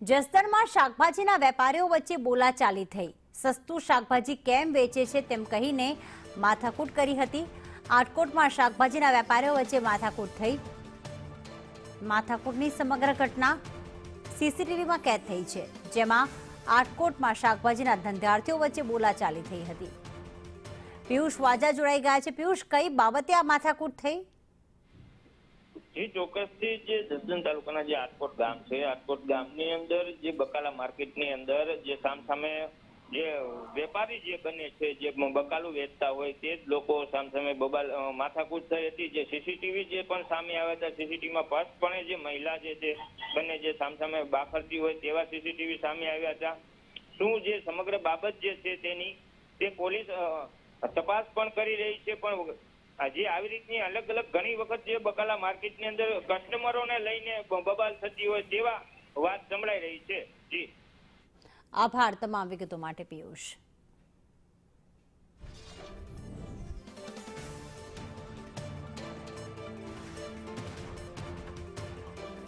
જસદણમાં શાકભાજીના વેપારીઓ વચ્ચે બોલાચાલી થઈ। સસ્તું શાકભાજી કેમ વેચે છે તેમ કહીને માથાકૂટ કરી હતી। આટકોટમાં શાકભાજીના વેપારીઓ વચ્ચે માથાકૂટ થઈ। માથાકૂટની સમગ્ર ઘટના સીસીટીવીમાં કેદ થઈ છે, જેમાં આટકોટમાં શાકભાજીના ધંધાર્થીઓ વચ્ચે બોલાચાલી થઈ હતી। પિયુષ વાજા જોડાઈ ગયા છે। પિયુષ, કઈ બાબતે આ માથાકૂટ થઈ? जी ચોક્કસથી જે જસદણ તાલુકાના જે આટકોટ ગામ છે, આટકોટ ગામની અંદર જે બકાલા માર્કેટની અંદર જે સામસામે જે વેપારી જે બને છે, જે બકાલું વેચતા હોય તે જ લોકો સામસામે માથાકૂટ થઈ હતી। જે સીસીટીવી જે પણ સામે આવ્યા હતા, સીસીટીવીમાં સ્પષ્ટપણે જે મહિલા જે છે બંને જે સામસામે બાખરતી હોય તેવા સીસીટીવી સામે આવ્યા હતા। શું જે સમગ્ર બાબત જે છે તેની તે પોલીસ તપાસ પણ કરી રહી છે, પણ આજે આવી રીતની અલગ અલગ ઘણી વખત જે બકાલા માર્કેટની અંદર કસ્ટમરોને લઈને બબાલ થતી હોય તેવા વાત સંભળાઈ રહી છે। જી, આભાર તમામ વિગતો માટે પિયુષ।